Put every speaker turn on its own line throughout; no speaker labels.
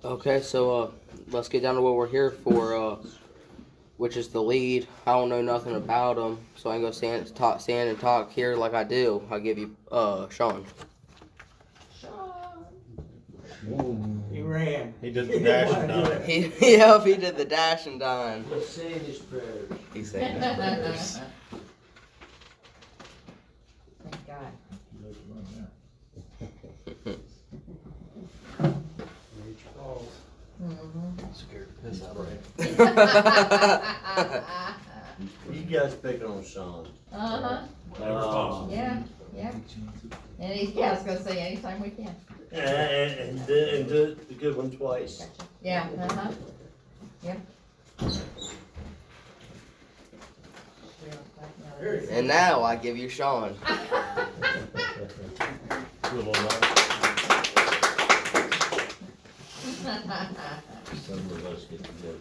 Okay, so let's get down to what we're here for, which is the lead. I don't know nothing about him, so I ain't gonna stand and talk here like I do. I'll give you Shaun.
He ran.
He did the dash and dine.
He did the dash and dine.
He's saying his prayers.
He's saying his prayers.
Thank God.
Scared the piss out of me.
You guys picking on Shaun.
Never possible.
Yeah, yeah. And he's, yeah, I was gonna say anytime we can.
And do the good one twice.
Yeah, Yeah.
And now I give you Shaun.
Good little night. Some of us get together.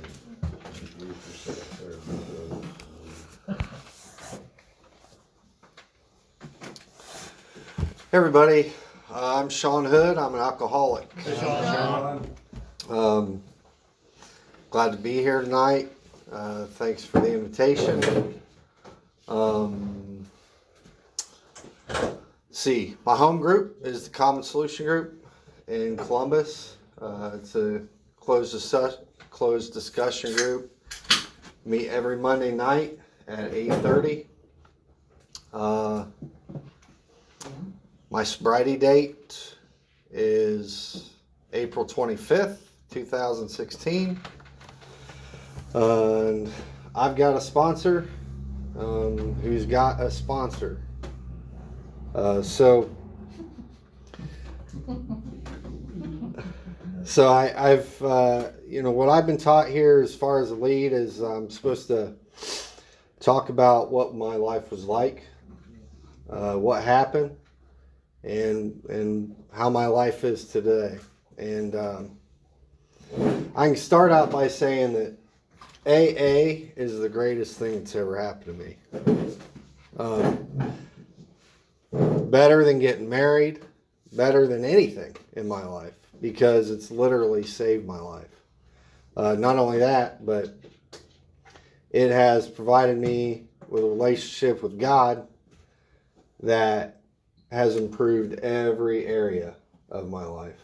Hey everybody, I'm Shaun Hood. I'm an alcoholic. Glad to be here tonight. Thanks for the invitation. See, my home group is the Common Solution Group in Columbus. It's a closed discussion group. Meet every Monday night at 8:30. My sobriety date is April 25th, 2016. And I've got a sponsor who's got a sponsor. So I've what I've been taught here as far as a lead is I'm supposed to talk about what my life was like, what happened, and how my life is today. And I can start out by saying that AA is the greatest thing that's ever happened to me. Better than getting married, better than anything in my life, because it's literally saved my life. Not only that, but it has provided me with a relationship with God that has improved every area of my life.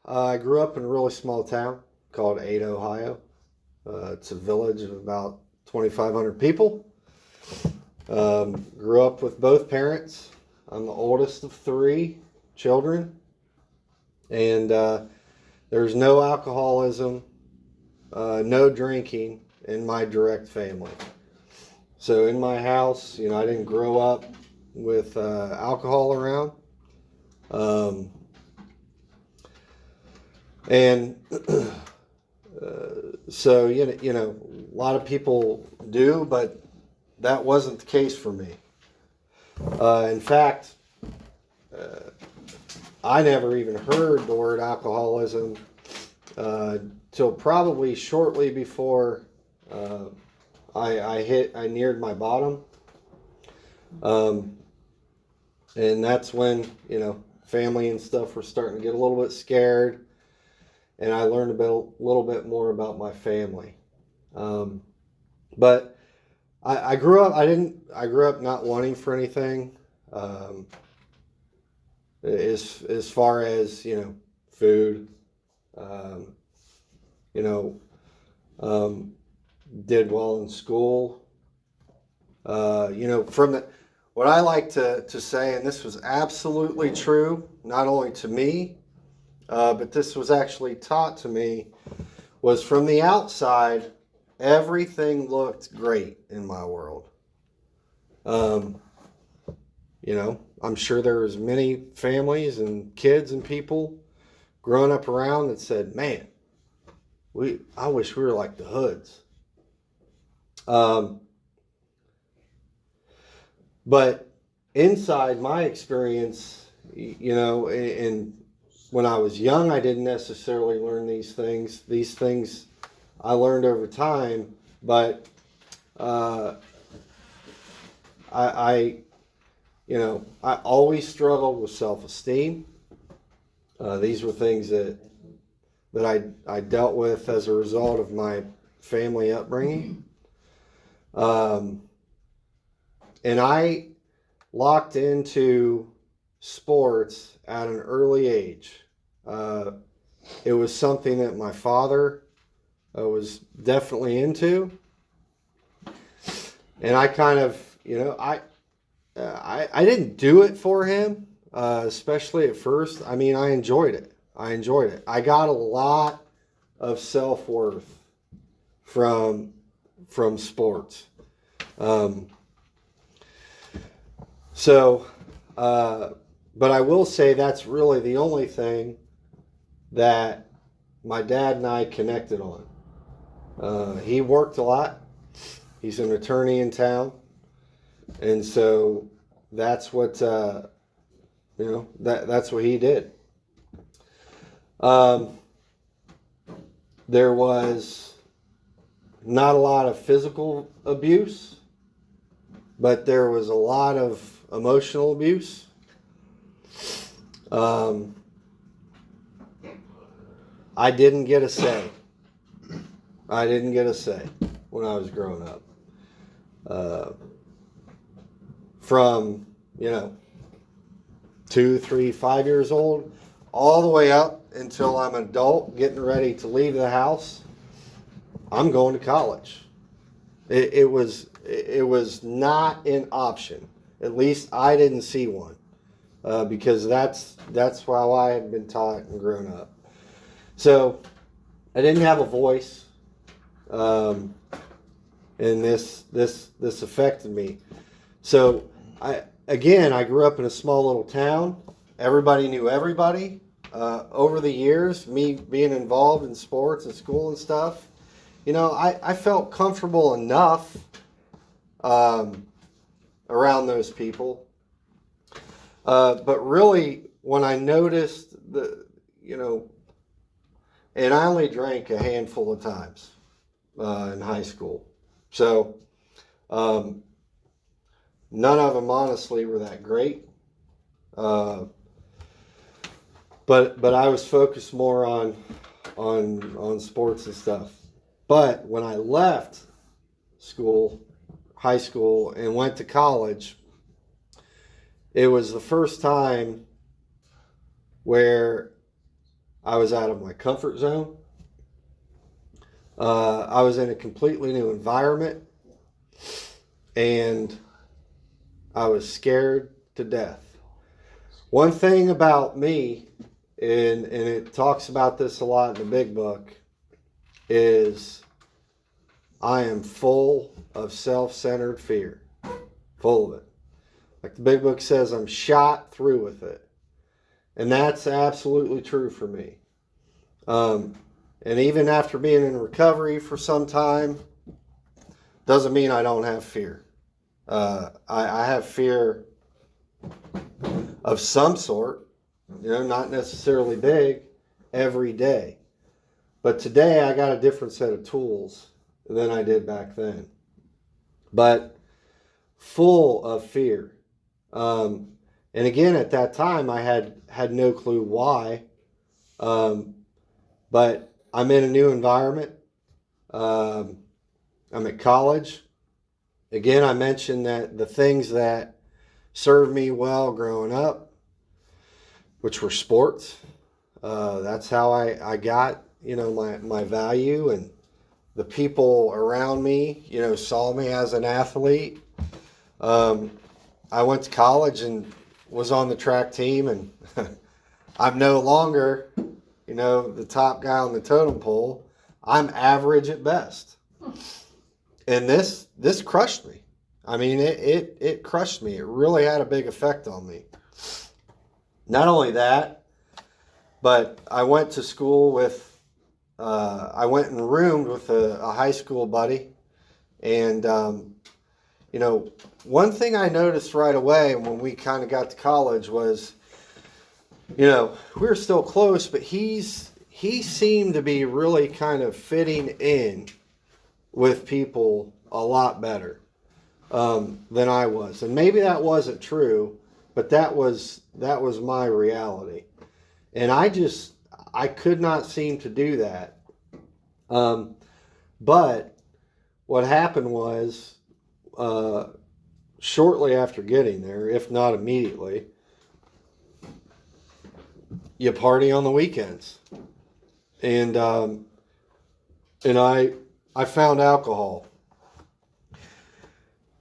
I grew up in a really small town called Ada, Ohio. It's a village of about 2,500 people. Grew up with both parents. I'm the oldest of 3 children. And there's no alcoholism, no drinking in my direct family. So in my house, I didn't grow up with alcohol around. So a lot of people do, but that wasn't the case for me. In fact, I never even heard the word alcoholism till probably shortly before I neared my bottom. And that's when, family and stuff were starting to get a little bit scared. And I learned a little bit more about my family. But I grew up, I grew up not wanting for anything. As far as, food, did well in school. What I like to say, and this was absolutely true, not only to me, but this was actually taught to me, was from the outside, everything looked great in my world. I'm sure there was many families and kids and people growing up around that said, man, I wish we were like the Hoods. But inside my experience, and when I was young, I didn't necessarily learn these things. These things I learned over time, but I always struggled with self-esteem. These were things that I dealt with as a result of my family upbringing. And I locked into sports at an early age. It was something that my father was definitely into. And I kind of, I didn't do it for him, especially at first. I mean, I enjoyed it. I got a lot of self-worth from sports. But I will say that's really the only thing that my dad and I connected on. He worked a lot. He's an attorney in town. And so that's what, that's what he did. There was not a lot of physical abuse, but there was a lot of emotional abuse. I didn't get a say. When I was growing up. From 2, 3, 5 years old, all the way up until I'm an adult, getting ready to leave the house. I'm going to college. It was not an option. At least I didn't see one, because that's how I had been taught and grown up. So I didn't have a voice, and this affected me. So I grew up in a small little town. Everybody knew everybody. Over the years, me being involved in sports and school and stuff, I felt comfortable enough around those people. But really, when I noticed and I only drank a handful of times in high school. So none of them, honestly, were that great. But I was focused more on sports and stuff. But when I left high school, and went to college, it was the first time where I was out of my comfort zone. I was in a completely new environment, and I was scared to death. One thing about me, and it talks about this a lot in the big book, is I am full of self-centered fear. Full of it. Like the big book says, I'm shot through with it. And that's absolutely true for me. And even after being in recovery for some time, doesn't mean I don't have fear. I have fear of some sort, not necessarily big, every day. But today I got a different set of tools than I did back then. But full of fear. And again, at that time, I had no clue why. But I'm in a new environment. I'm at college. Again, I mentioned that the things that served me well growing up, which were sports. That's how I got, my value, and the people around me, saw me as an athlete. I went to college and was on the track team, and I'm no longer, the top guy on the totem pole. I'm average at best. And this crushed me. I mean, it crushed me. It really had a big effect on me. Not only that, but I went to school with, I went and roomed with a high school buddy. And, one thing I noticed right away when we kind of got to college was, we were still close, but he seemed to be really kind of fitting in with people a lot better than I was. And maybe that wasn't true, but that was my reality. And I could not seem to do that. But what happened was, shortly after getting there, if not immediately, you party on the weekends. And I found alcohol.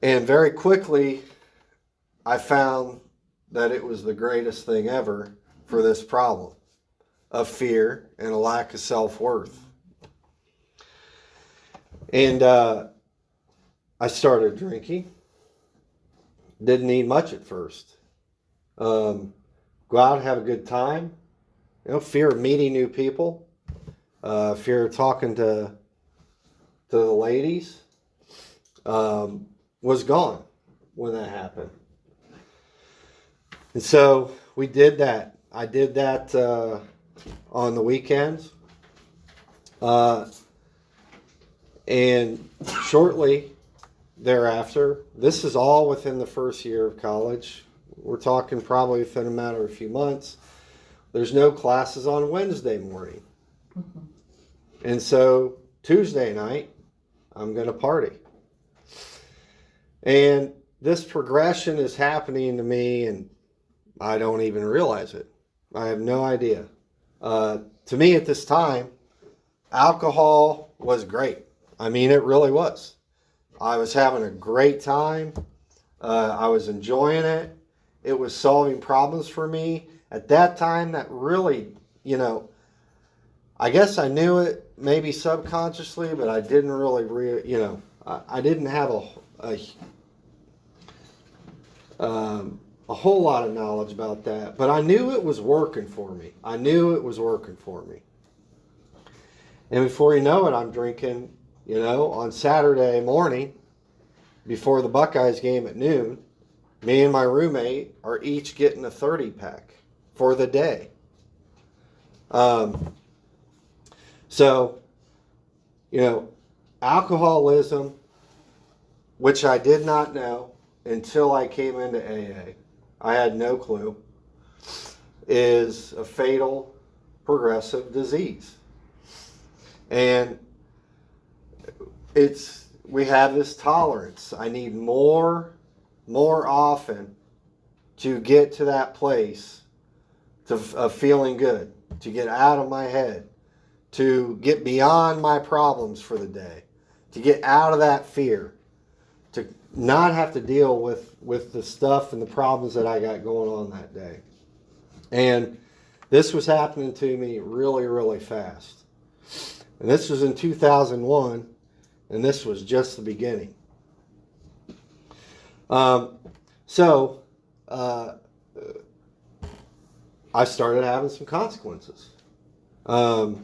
And very quickly, I found that it was the greatest thing ever for this problem of fear and a lack of self-worth. And I started drinking. Didn't need much at first. Go out and have a good time. Fear of meeting new people. Fear of talking to the ladies was gone when that happened. And so we did that. I did that on the weekends. And shortly thereafter, this is all within the first year of college. We're talking probably within a matter of a few months. There's no classes on Wednesday morning. And so Tuesday night, I'm going to party. And this progression is happening to me, and I don't even realize it. I have no idea. To me at this time, alcohol was great. I mean, it really was. I was having a great time. I was enjoying it. It was solving problems for me. At that time, that really, I guess I knew it maybe subconsciously, but I didn't really, I didn't have a whole lot of knowledge about that. But I knew it was working for me. And before you know it, I'm drinking, on Saturday morning before the Buckeyes game at noon. Me and my roommate are each getting a 30-pack for the day. So, alcoholism, which I did not know until I came into AA, I had no clue, is a fatal progressive disease. And we have this tolerance. I need more often to get to that place of feeling good, to get out of my head, to get beyond my problems for the day, to get out of that fear, to not have to deal with the stuff and the problems that I got going on that day. And this was happening to me really, really fast. And this was in 2001, and this was just the beginning. So I started having some consequences. Not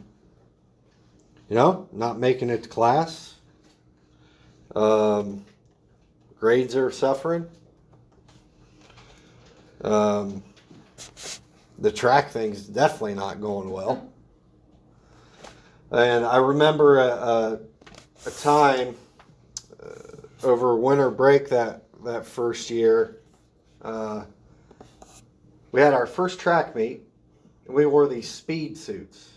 making it to class. Grades are suffering. The track thing's definitely not going well. And I remember a time over winter break that first year, we had our first track meet, and we wore these speed suits.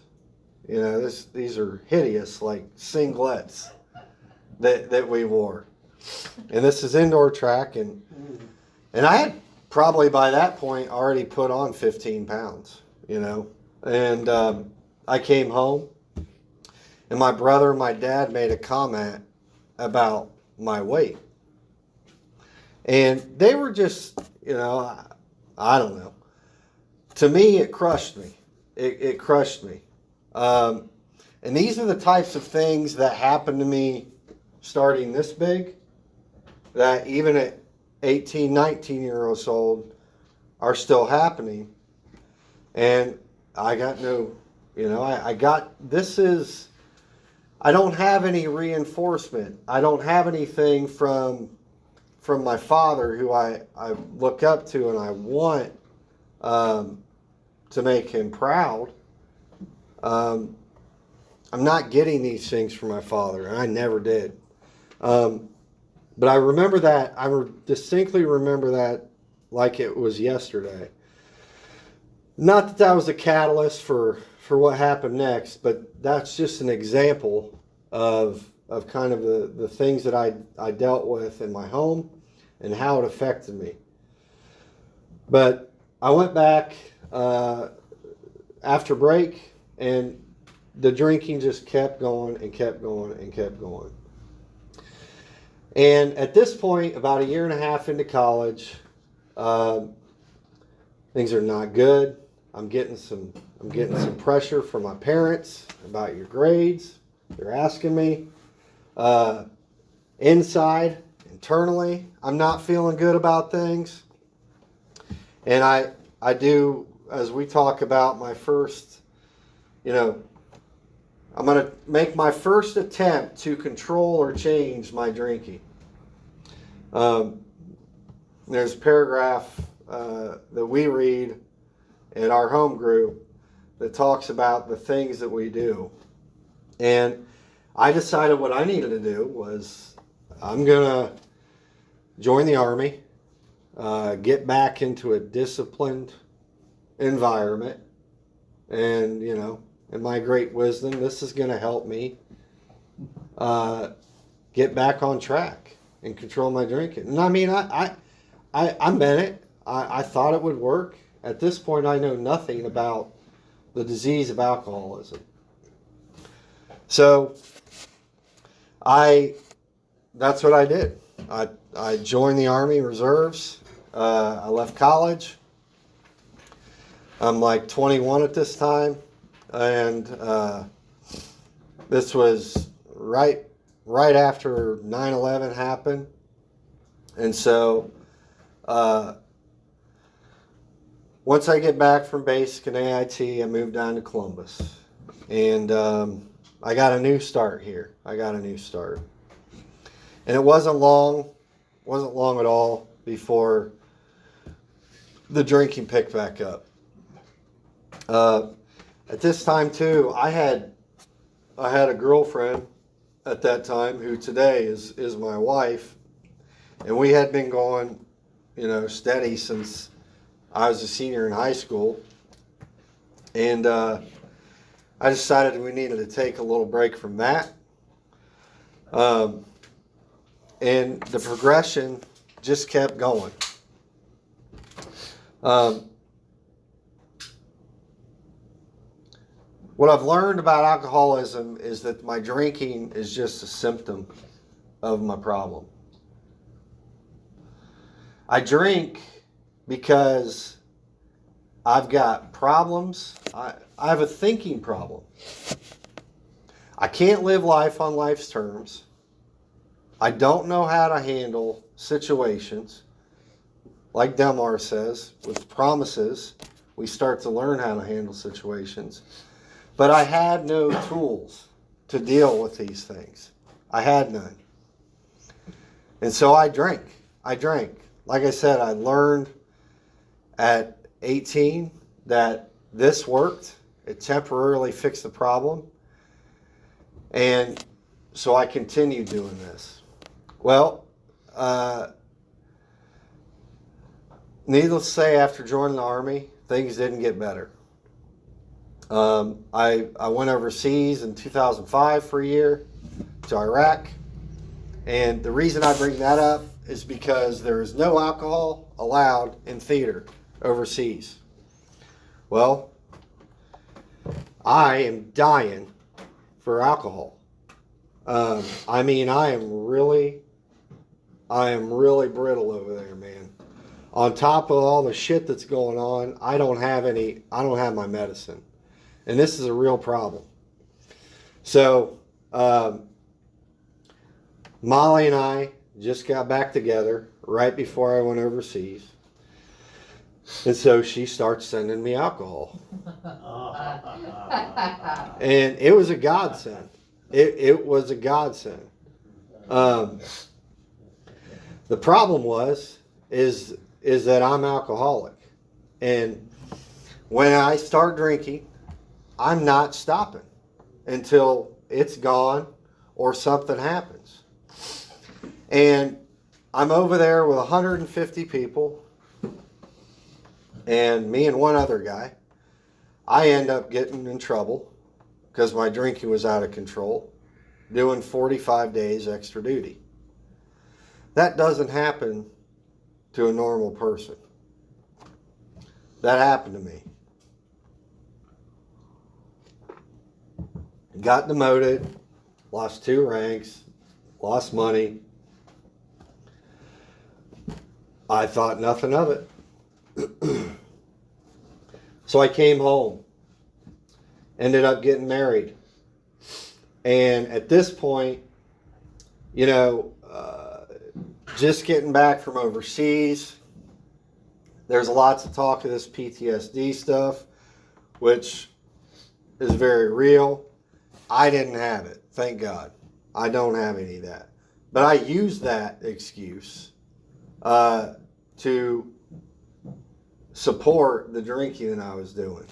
These are hideous, like singlets that we wore. And this is indoor track, and I had probably by that point already put on 15 pounds, And I came home, and my brother and my dad made a comment about my weight. And they were just, I don't know. To me, it crushed me. It crushed me. And these are the types of things that happen to me starting this big, that even at 18, 19 years old are still happening. And I got I don't have any reinforcement. I don't have anything from my father, who I look up to and I want to make him proud. I'm not getting these things from my father, and I never did. But I remember that. I distinctly remember that like it was yesterday. Not that that was a catalyst for what happened next, but that's just an example of kind of the things that I dealt with in my home and how it affected me. But I went back after break, and the drinking just kept going and kept going and kept going. And at this point, about a year and a half into college, things are not good. I'm getting some pressure from my parents about your grades. They're asking me. Internally, I'm not feeling good about things. And I do, as we talk about my first, I'm going to make my first attempt to control or change my drinking. There's a paragraph that we read in our home group that talks about the things that we do. And I decided what I needed to do was I'm going to join the Army, get back into a disciplined environment. And, in my great wisdom, this is going to help me get back on track and control my drinking. And I mean, I meant it. I thought it would work. At this point, I know nothing about the disease of alcoholism. So that's what I did. I joined the Army Reserves. I left college. I'm like 21 at this time. And this was right after 9/11 happened. And so once I get back from basic and AIT, I moved down to Columbus. And I got a new start here. And it wasn't long at all before the drinking picked back up. At this time too, I had a girlfriend at that time who today is my wife, and we had been going, steady since I was a senior in high school. And I decided we needed to take a little break from that. And the progression just kept going. What I've learned about alcoholism is that my drinking is just a symptom of my problem. I drink because I've got problems. I have a thinking problem. I can't live life on life's terms. I don't know how to handle situations. Like Delmar says, with promises, we start to learn how to handle situations. But I had no tools to deal with these things. I had none. And so I drank. Like I said, I learned at 18 that this worked. It temporarily fixed the problem. And so I continued doing this. Well, needless to say, after joining the Army, things didn't get better. I went overseas in 2005 for a year to Iraq. And the reason I bring that up is because there is no alcohol allowed in theater overseas. Well, I am dying for alcohol. I am really brittle over there, man. On top of all the shit that's going on, I don't have my medicine. And this is a real problem. So, Molly and I just got back together right before I went overseas. And so she starts sending me alcohol. And it was a godsend. It was a godsend. The problem is that I'm alcoholic. And when I start drinking, I'm not stopping until it's gone or something happens. And I'm over there with 150 people and me and one other guy. I end up getting in trouble because my drinking was out of control, doing 45 days extra duty. That doesn't happen to a normal person. That happened to me. Got demoted, lost 2 ranks, lost money. I thought nothing of it. So I came home, ended up getting married. And at this point, you know, just getting back from overseas, there's lots of talk of this PTSD stuff, which is very real. I didn't have it, thank God. I don't have any of that. But I used that excuse to support the drinking that I was doing.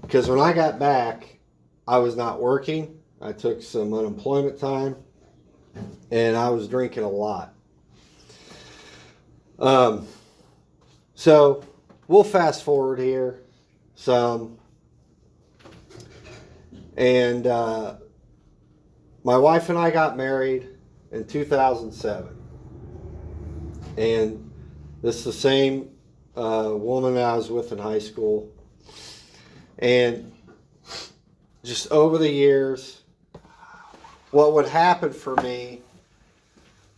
Because when I got back, I was not working. I took some unemployment time, and I was drinking a lot. So we'll fast forward here some. And my wife and I got married in 2007. And this is the same woman I was with in high school. And just over the years, what would happen for me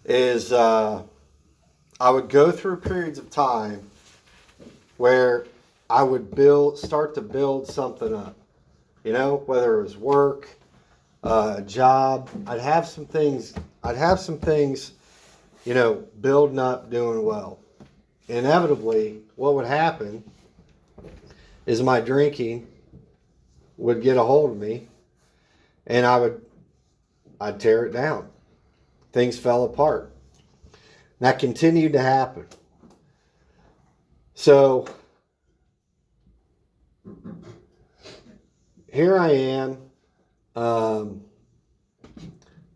is I would go through periods of time where I would start to build something up. You know, whether it was work, a job, I'd have some things, you know, building up, doing well. Inevitably, what would happen is my drinking would get a hold of me, and I'd tear it down. Things fell apart. And that continued to happen. So here I am,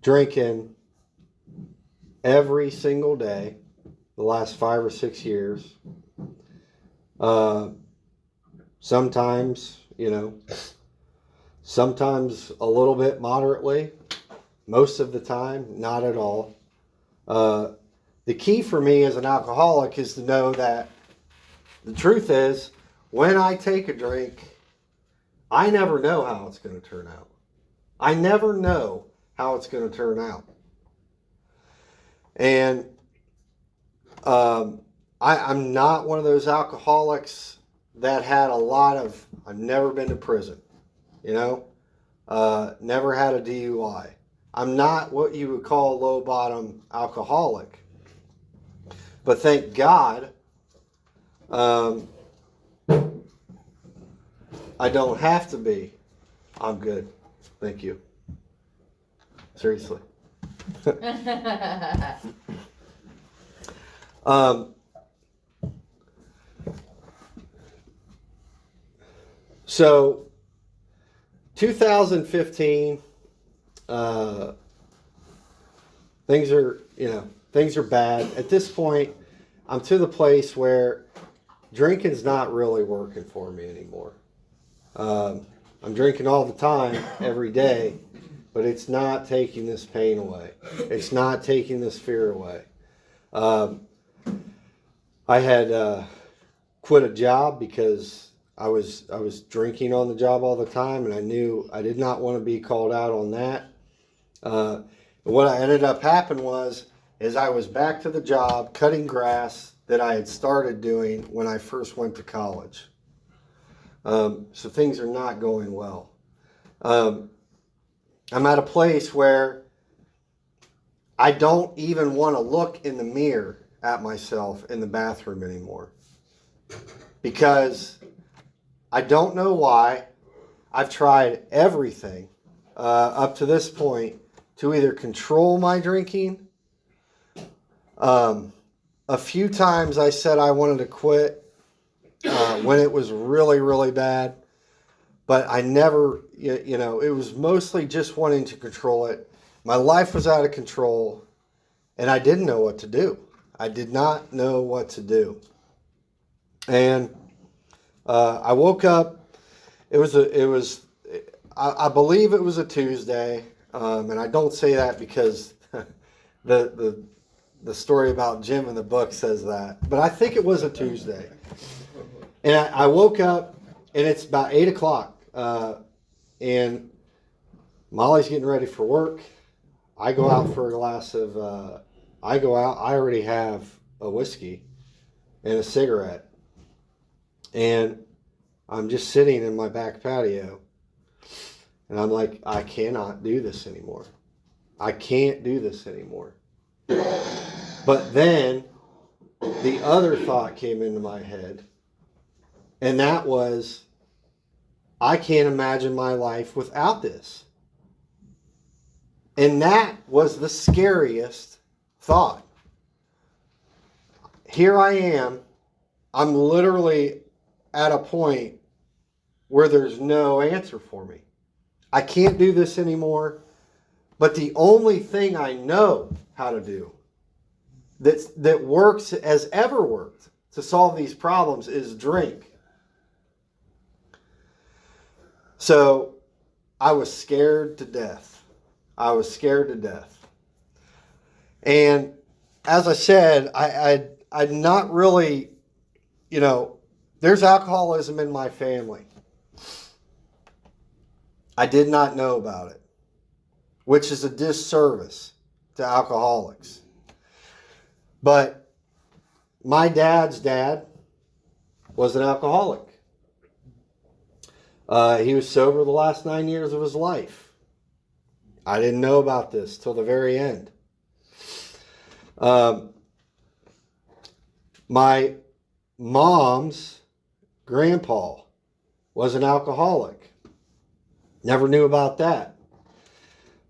drinking every single day the last 5 or 6 years. Sometimes, you know, sometimes a little bit moderately, most of the time, not at all. The key for me as an alcoholic is to know that the truth is, when I take a drink, I never know how it's going to turn out. I never know how it's going to turn out. And I'm not one of those alcoholics that had a lot of, I've never been to prison, you know, never had a DUI. I'm not what you would call a low bottom alcoholic. But thank God, I don't have to be. I'm good. Thank you. Seriously. So 2015, things are bad. At this point, I'm to the place where drinking's not really working for me anymore. I'm drinking all the time, every day, but it's not taking this pain away. It's not taking this fear away. I had quit a job because I was drinking on the job all the time, and I knew I did not want to be called out on that. What I ended up happening is I was back to the job cutting grass that I had started doing when I first went to college. So things are not going well. I'm at a place where I don't even want to look in the mirror at myself in the bathroom anymore. Because I don't know why. I've tried everything up to this point to either control my drinking. A few times I said I wanted to quit when it was really, really bad. But I never, you know, it was mostly just wanting to control it. My life was out of control, and I didn't know what to do. I did not know what to do. And I woke up I believe it was a Tuesday, and I don't say that because the story about Jim in the book says that, but I think it was a Tuesday. And I woke up, and it's about 8 o'clock, and Molly's getting ready for work. I go out for a glass of, I already have a whiskey and a cigarette. And I'm just sitting in my back patio. And I'm like, I cannot do this anymore. I can't do this anymore. But then the other thought came into my head. And that was, I can't imagine my life without this. And that was the scariest thought. Here I am. I'm literally at a point where there's no answer for me. I can't do this anymore. But the only thing I know how to do that works, has ever worked to solve these problems is drink. So I was scared to death. I was scared to death. And as I said, I'd not really, there's alcoholism in my family. I did not know about it, which is a disservice to alcoholics. But my dad's dad was an alcoholic. He was sober the last 9 years of his life. I didn't know about this till the very end. My mom's grandpa was an alcoholic. Never knew about that.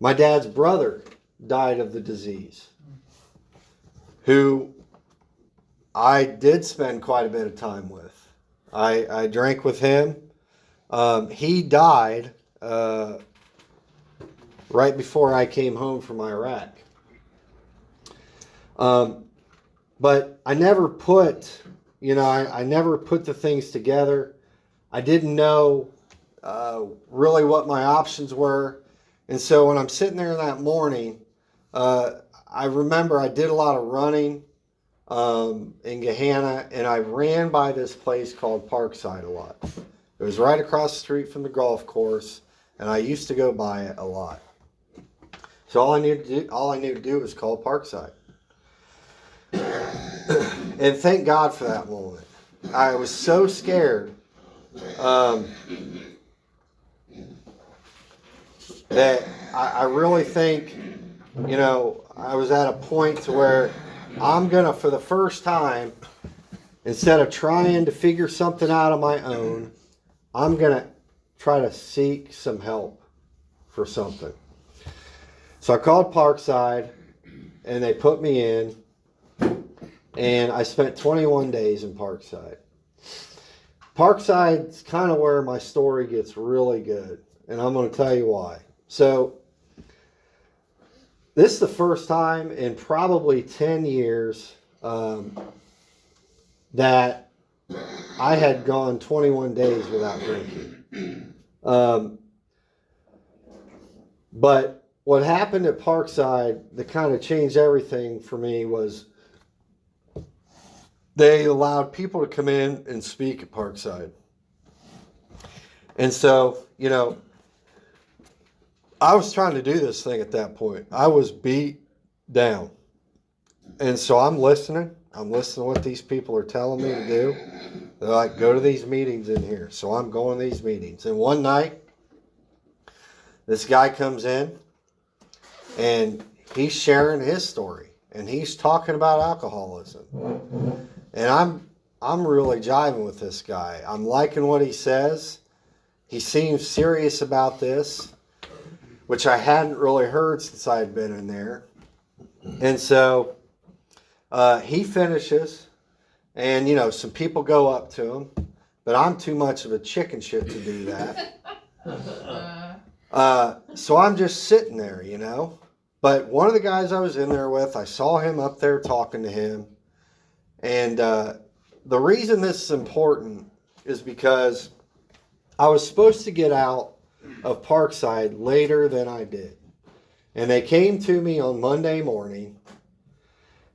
My dad's brother died of the disease, who I did spend quite a bit of time with. I drank with him. He died right before I came home from Iraq. But I never put, I never put the things together. I didn't know really what my options were. And so when I'm sitting there that morning, I remember I did a lot of running in Gahanna, and I ran by this place called Parkside a lot. It was right across the street from the golf course, and I used to go by it a lot. So all I knew to do was call Parkside. And thank God for that moment. I was so scared that I really think, I was at a point to where I'm going to, for the first time, instead of trying to figure something out on my own, I'm going to try to seek some help for something. So I called Parkside, and they put me in, and I spent 21 days in Parkside. Parkside's kind of where my story gets really good, and I'm going to tell you why. So this is the first time in probably 10 years that I had gone 21 days without drinking. But what happened at Parkside that kind of changed everything for me was they allowed people to come in and speak at Parkside. And so, I was trying to do this thing at that point. I was beat down. And so I'm listening. I'm listening to what these people are telling me to do. They're like, go to these meetings in here. So I'm going to these meetings. And one night, this guy comes in, and he's sharing his story. And he's talking about alcoholism. And I'm really jiving with this guy. I'm liking what he says. He seems serious about this, which I hadn't really heard since I had been in there. And so he finishes, and, some people go up to him, but I'm too much of a chicken shit to do that. So I'm just sitting there, But one of the guys I was in there with, I saw him up there talking to him. And the reason this is important is because I was supposed to get out of Parkside later than I did. And they came to me on Monday morning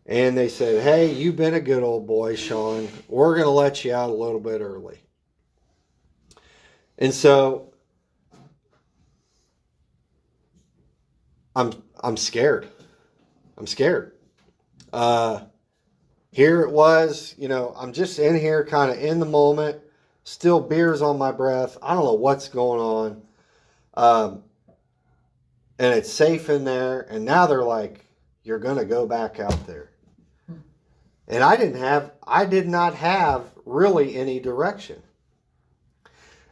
and they said, hey, you've been a good old boy, Shaun. We're going to let you out a little bit early. And so I'm scared. I'm scared. Here it was, I'm just in here kind of in the moment, still beers on my breath. I don't know what's going on. And it's safe in there. And now they're like, you're going to go back out there. And I did not have really any direction.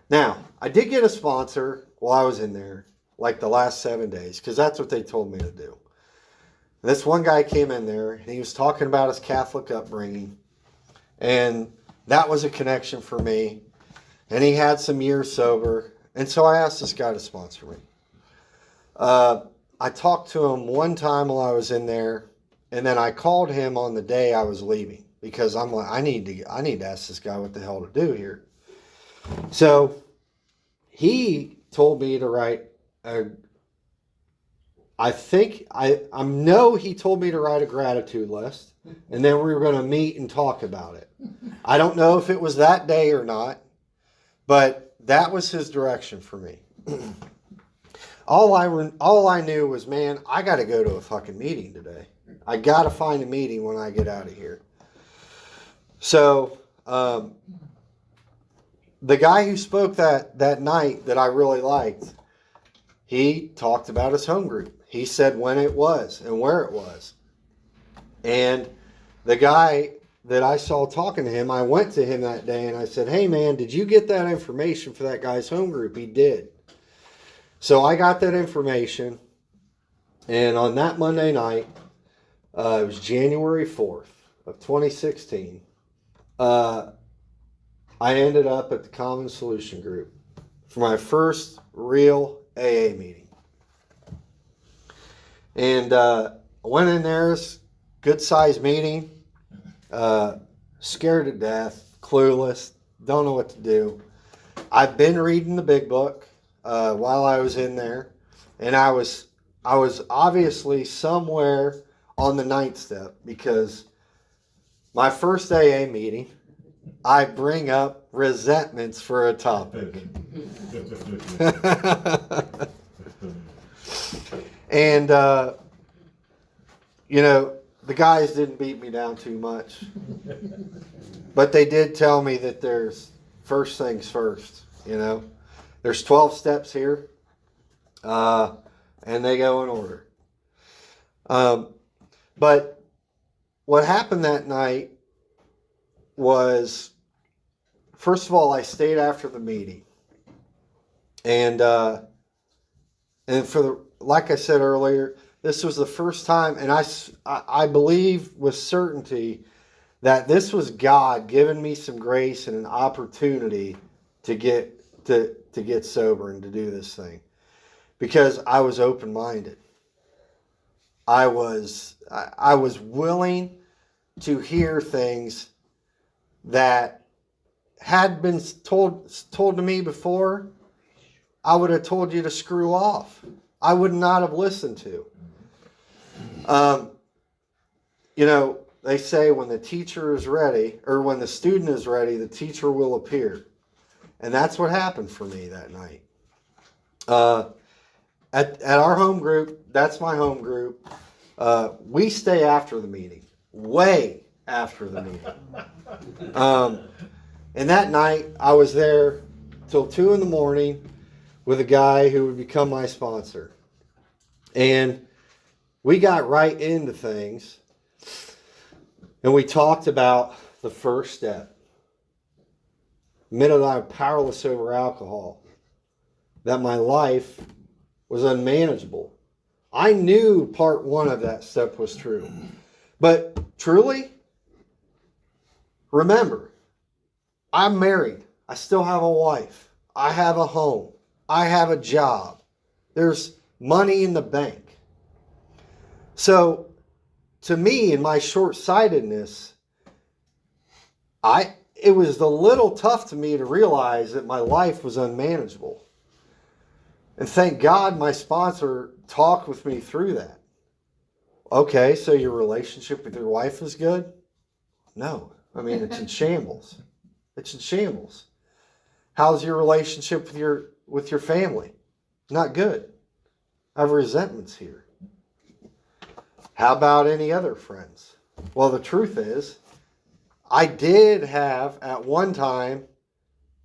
Now, I did get a sponsor while I was in there, like the last 7 days, because that's what they told me to do. And this one guy came in there, and he was talking about his Catholic upbringing, and that was a connection for me. And he had some years sober, and so I asked this guy to sponsor me. I talked to him one time while I was in there, and then I called him on the day I was leaving, because I'm like, I need to ask this guy what the hell to do here. So he told me to write he told me to write a gratitude list, and then we were going to meet and talk about it. I don't know if it was that day or not, but that was his direction for me. All I knew was, man, I got to go to a fucking meeting today. I got to find a meeting when I get out of here. So, the guy who spoke that night that I really liked, he talked about his home group. He said when it was and where it was. And the guy that I saw talking to him, I went to him that day and I said, hey man, did you get that information for that guy's home group? He did. So I got that information. And on that Monday night, it was January 4th of 2016, I ended up at the Common Solution Group for my first real AA meeting. And I went in there, it's a good sized meeting, scared to death, clueless, don't know what to do. I've been reading the big book while I was in there, and I was obviously somewhere on the 9th step, because my first AA meeting, I bring up resentments for a topic. And, the guys didn't beat me down too much. But they did tell me that there's first things first, There's 12 steps here, and they go in order. But what happened that night was, first of all, I stayed after the meeting, and like I said earlier, this was the first time, and I believe with certainty that this was God giving me some grace and an opportunity to get sober and to do this thing, because I was open-minded. I was willing to hear things that had been told to me before. I would have told you to screw off. I would not have listened to. They say when the teacher is ready, or when the student is ready, the teacher will appear. And that's what happened for me that night. At our home group, that's my home group, we stay after the meeting. Way after the meeting. And that night, I was there till 2 a.m. with a guy who would become my sponsor. And we got right into things. And we talked about the first step. The minute I was powerless over alcohol, that my life was unmanageable. I knew part 1 of that step was true. But truly, remember, I'm married. I still have a wife. I have a home. I have a job. There's money in the bank. So, to me, in my short-sightedness, I it was a little tough to me to realize that my life was unmanageable. And thank God my sponsor talked with me through that. Okay, so your relationship with your wife is good? No. I mean, it's in shambles. It's in shambles. How's your relationship with your family? Not good. I have resentments here. How about any other friends? Well, the truth is, I did have at one time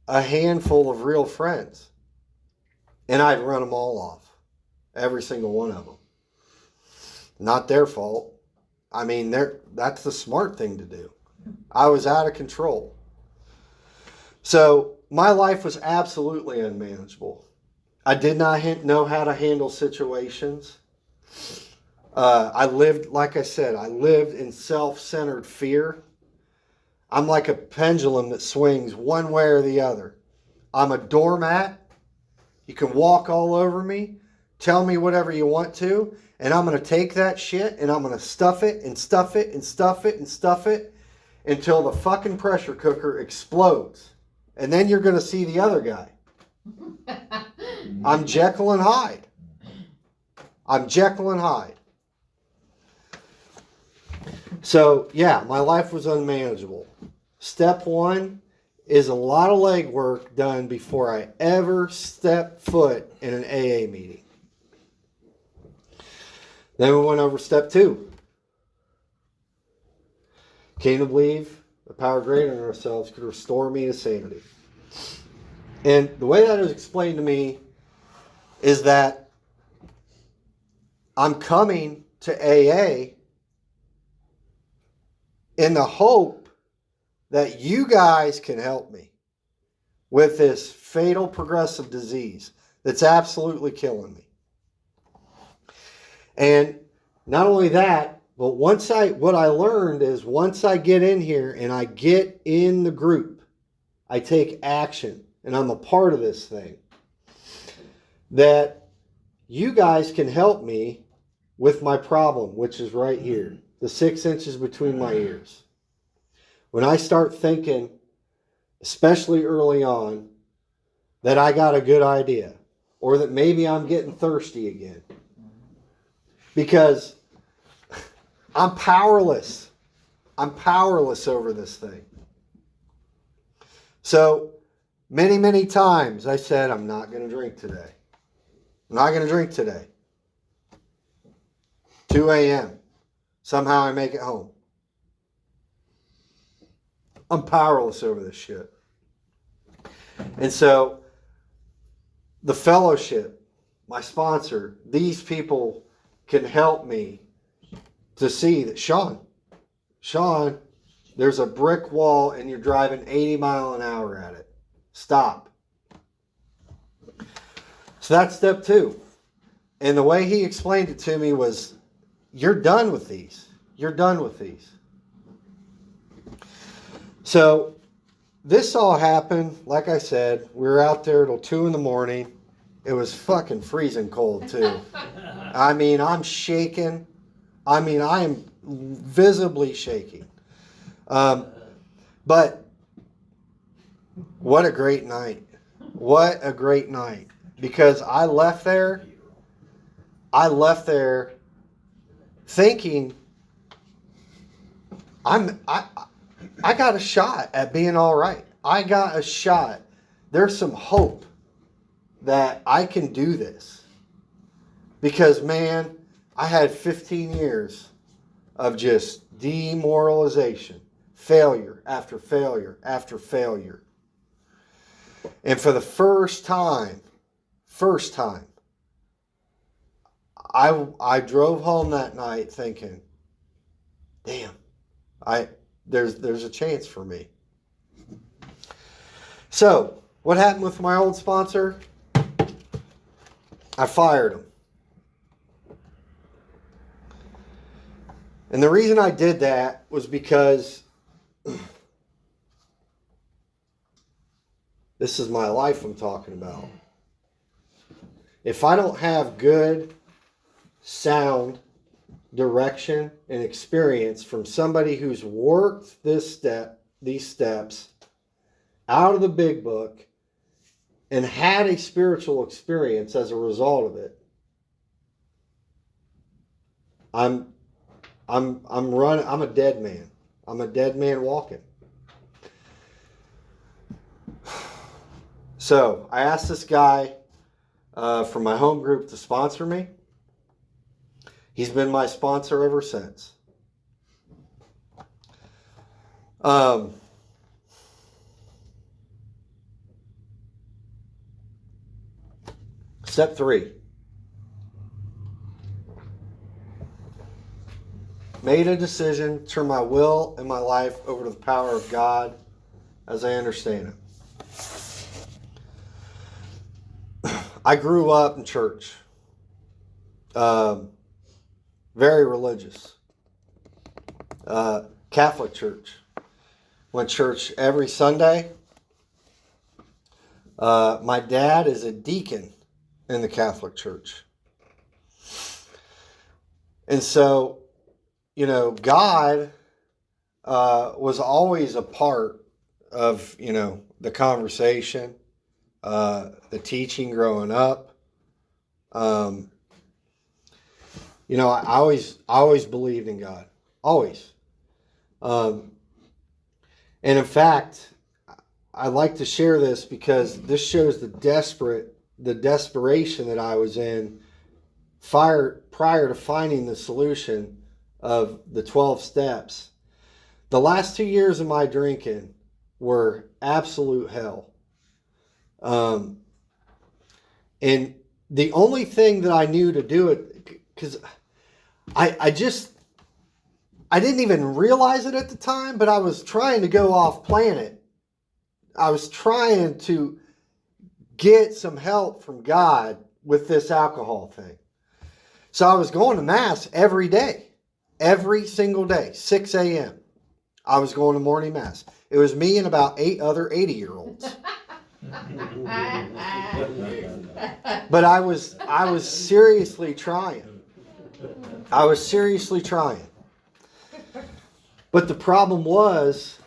a handful of real friends. And I'd run them all off. Every single one of them. Not their fault. I mean, that's the smart thing to do. I was out of control. So my life was absolutely unmanageable. I did not know how to handle situations. I lived, like I said, I lived in self-centered fear. I'm like a pendulum that swings one way or the other. I'm a doormat. You can walk all over me, tell me whatever you want to, and I'm going to take that shit and I'm going to stuff it and stuff it and stuff it and stuff it until the fucking pressure cooker explodes. And then you're going to see the other guy. I'm Jekyll and Hyde. I'm Jekyll and Hyde. So, yeah, my life was unmanageable. Step one is a lot of legwork done before I ever step foot in an AA meeting. Then we went over step two. Came to believe the power greater than ourselves could restore me to sanity. And the way that was explained to me is that I'm coming to AA in the hope that you guys can help me with this fatal progressive disease that's absolutely killing me. And not only that, but what I learned is once I get in here and I get in the group, I take action and I'm a part of this thing, that you guys can help me with my problem, which is right here, the 6 inches between my ears. When I start thinking, especially early on, that I got a good idea, or that maybe I'm getting thirsty again, because I'm powerless. I'm powerless over this thing. So many, many times I said, I'm not going to drink today. I'm not going to drink today. 2 a.m. Somehow I make it home. I'm powerless over this shit. And so the fellowship, my sponsor, these people can help me to see that, Shaun, there's a brick wall and you're driving 80 miles an hour at it. Stop. So that's step two. And the way he explained it to me was, you're done with these. You're done with these. So this all happened, like I said, we were out there till 2 in the morning. It was fucking freezing cold too. I mean, I'm shaking. I mean, I am visibly shaking. But what a great night. What a great night. Because I left there thinking I got a shot at being all right. I got a shot. There's some hope that I can do this. Because, man, I had 15 years of just demoralization. Failure after failure after failure. And for the first time, I drove home that night thinking, damn, there's a chance for me. So, what happened with my old sponsor? I fired him. And the reason I did that was because this is my life I'm talking about. If I don't have good, sound direction and experience from somebody who's worked these steps out of the big book and had a spiritual experience as a result of it, I'm a dead man. I'm a dead man walking. So I asked this guy from my home group to sponsor me. He's been my sponsor ever since. Step 3. Made a decision, turn my will and my life over to the power of God as I understand it. I grew up in church. Very religious. Catholic church. Went to church every Sunday. My dad is a deacon in the Catholic Church. And so, God was always a part of, the conversation, the teaching growing up. I always believed in God. Always. And in fact, I like to share this because this shows the desperation that I was in prior to finding the solution of the 12 steps. The last 2 years of my drinking were absolute hell. And the only thing that I knew to do it, because I didn't even realize it at the time, but I was trying to go off planet. I was trying to get some help from God with this alcohol thing. So I was going to Mass every day. Every single day, 6 a.m. I was going to morning Mass. It was me and about 8 other 80-year-olds. But I was seriously trying. I was seriously trying. But the problem was,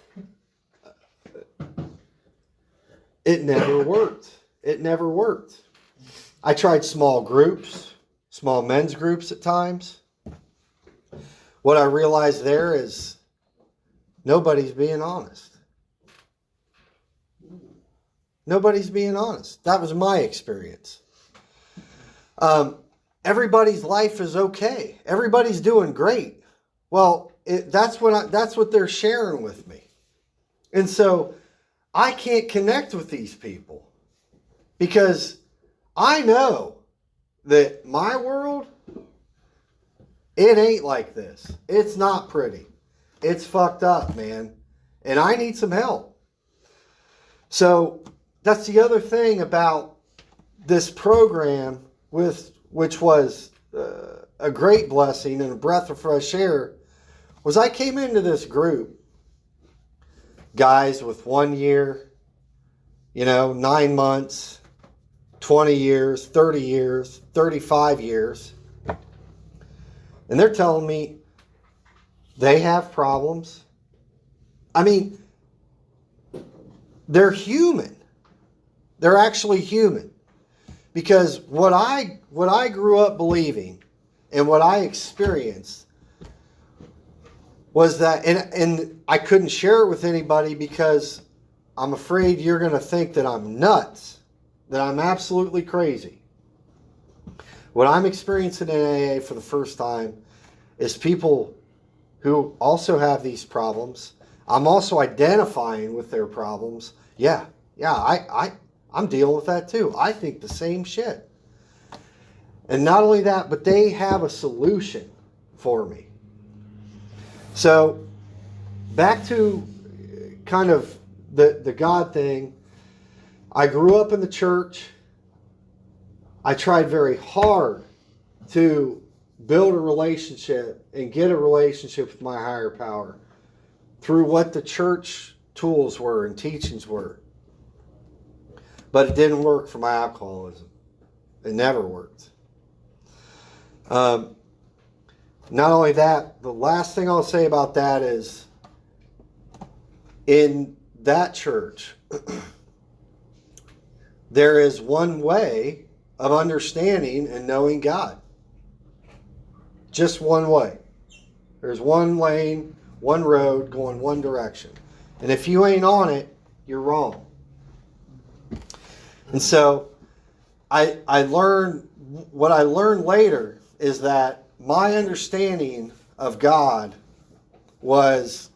it never worked. It never worked. I tried small groups, small men's groups at times. What I realized there is nobody's being honest. Nobody's being honest. That was my experience. Everybody's life is okay. Everybody's doing great. Well, that's what they're sharing with me. And so I can't connect with these people because I know that my world, it ain't like this. It's not pretty. It's fucked up, man. And I need some help. So that's the other thing about this program, which was a great blessing and a breath of fresh air, was I came into this group, guys with 1 year, 9 months, 20 years, 30 years, 35 years. And they're telling me they have problems. I mean, they're human. They're actually human. Because what I grew up believing and what I experienced was that, and I couldn't share it with anybody because I'm afraid you're going to think that I'm nuts, that I'm absolutely crazy. What I'm experiencing in AA for the first time is people who also have these problems. I'm also identifying with their problems. Yeah, I'm dealing with that too. I think the same shit. And not only that, but they have a solution for me. So, back to kind of the God thing. I grew up in the church. I tried very hard to build a relationship and get a relationship with my higher power through what the church tools were and teachings were. But it didn't work for my alcoholism. It never worked. Not only that, the last thing I'll say about that is in that church, there is one way of understanding and knowing God. Just one way. There's one lane, one road going one direction. And if you ain't on it, you're wrong. And so I learned, what I learned later is that my understanding of God was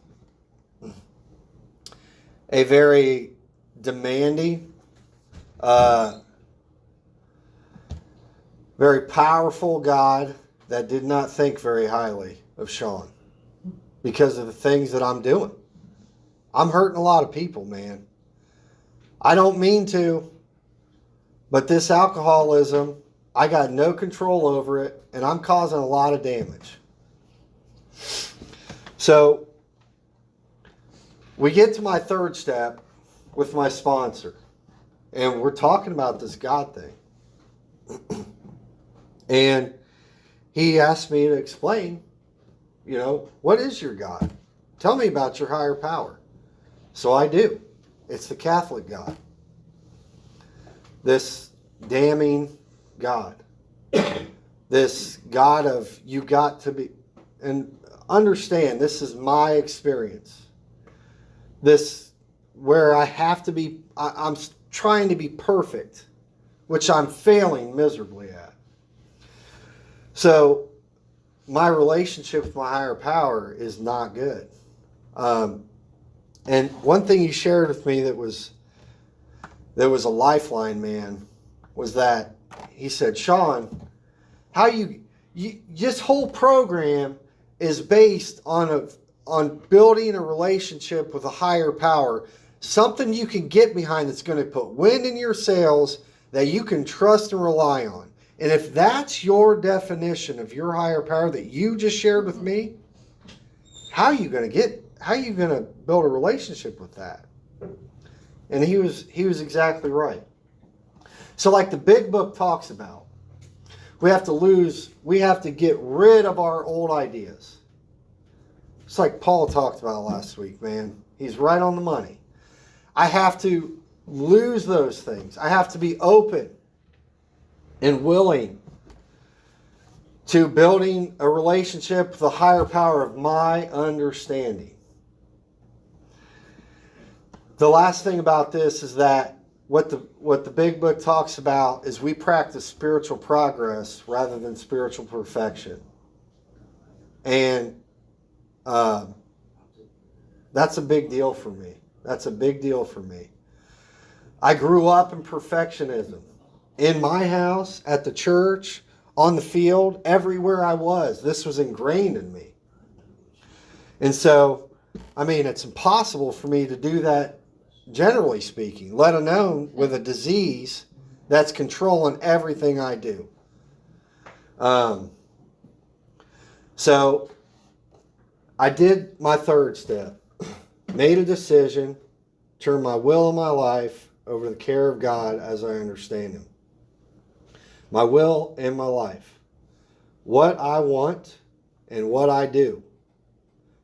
a very demanding, very powerful God that did not think very highly of Shaun because of the things that I'm doing. I'm hurting a lot of people, man. I don't mean to, but this alcoholism, I got no control over it, and I'm causing a lot of damage. So, we get to my third step with my sponsor, and we're talking about this God thing. And he asked me to explain, what is your God? Tell me about your higher power. So I do. It's the Catholic God. This damning God. This God of you got to be, and understand this is my experience. This where I have to be, I'm trying to be perfect, which I'm failing miserably at. So my relationship with my higher power is not good. And one thing he shared with me that was a lifeline, man, was that he said, Shaun, how you this whole program is based on building a relationship with a higher power, something you can get behind that's going to put wind in your sails that you can trust and rely on. And if that's your definition of your higher power that you just shared with me, how are you going to build a relationship with that? And he was exactly right. So like the big book talks about, we have to get rid of our old ideas. It's like Paul talked about last week, man. He's right on the money. I have to lose those things. I have to be open and willing to building a relationship with the higher power of my understanding. The last thing about this is that what the big book talks about is we practice spiritual progress rather than spiritual perfection. And that's a big deal for me. That's a big deal for me. I grew up in perfectionism. In my house, at the church, on the field, everywhere I was. This was ingrained in me. And so, it's impossible for me to do that, generally speaking, let alone with a disease that's controlling everything I do. So, I did my third step. Made a decision, turned my will and my life over the care of God as I understand Him. My will and my life. What I want and what I do.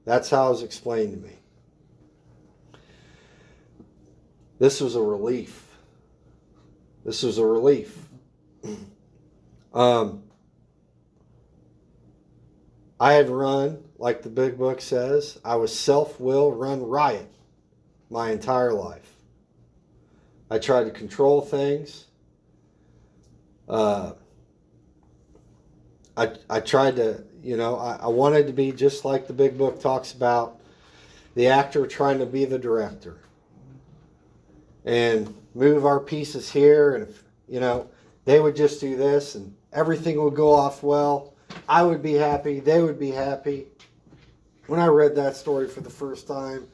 That's how it was explained to me. This was a relief. This was a relief. I had run, like the big book says, I was self-will run riot my entire life. I tried to control things. I tried to, I wanted to be just like the big book talks about, the actor trying to be the director. And move our pieces here, and if, they would just do this and everything would go off well. I would be happy, they would be happy. When I read that story for the first time,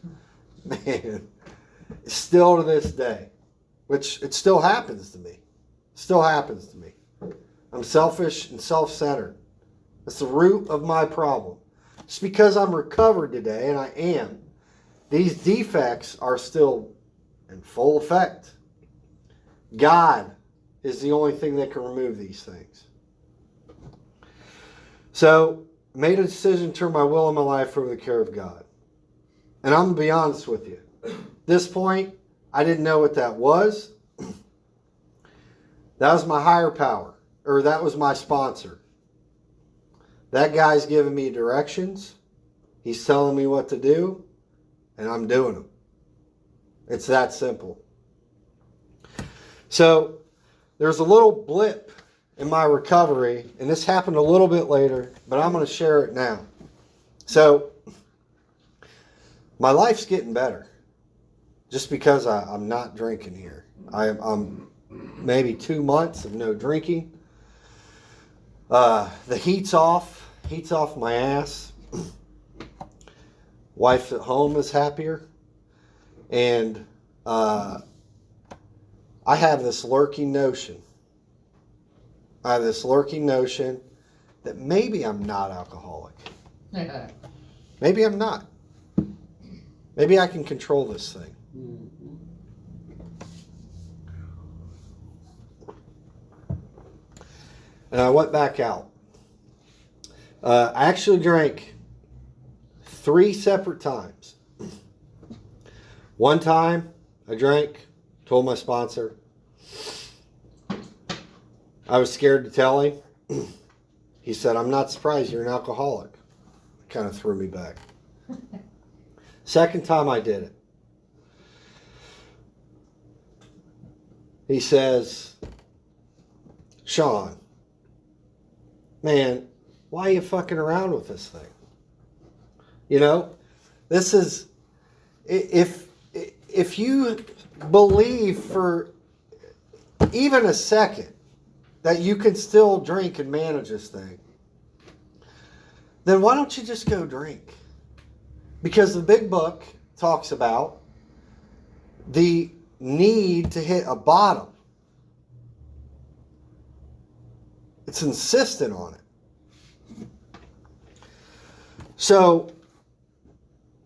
man, still to this day, which it still happens to me. Still happens to me. I'm selfish and self-centered. That's the root of my problem. Just because I'm recovered today, and I am, these defects are still in full effect. God is the only thing that can remove these things. So, made a decision to turn my will and my life over the care of God. And I'm going to be honest with you. this point, I didn't know what that was. That was my higher power, or that was my sponsor. That guy's giving me directions. He's telling me what to do, and I'm doing them. It's that simple. So there's a little blip in my recovery, and this happened a little bit later, but I'm going to share it now. So my life's getting better just because I'm not drinking here. I'm maybe 2 months of no drinking. The heat's off my ass. Wife at home is happier. And I have this lurking notion. That maybe I'm not alcoholic. Maybe I'm not. Maybe I can control this thing. And I went back out. I actually drank 3 separate times. One time I drank, told my sponsor. I was scared to tell him. He said, "I'm not surprised you're an alcoholic." Kind of threw me back. Second time I did it. He says, "Shaun, man, why are you fucking around with this thing? You know, this is, if you believe for even a second that you can still drink and manage this thing, then why don't you just go drink?" Because the big book talks about the need to hit a bottom. It's insistent on it. So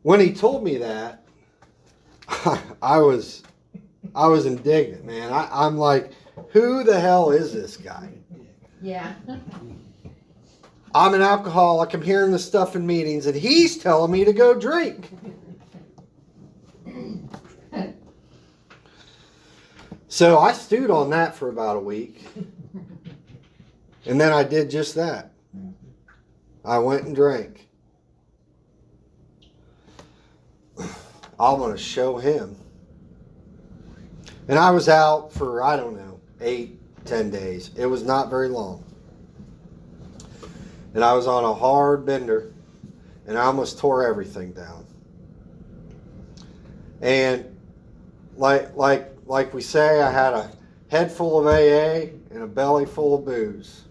when he told me that, I was indignant, man. I'm like, who the hell is this guy?
Yeah.
I'm an alcoholic. I'm hearing this stuff in meetings, and he's telling me to go drink. So I stewed on that for about a week. And then I did just that. I went and drank. I'm going to show him. And I was out for, I don't know, 8-10 days. It was not very long. And I was on a hard bender, and I almost tore everything down. And like we say, I had a head full of AA and a belly full of booze.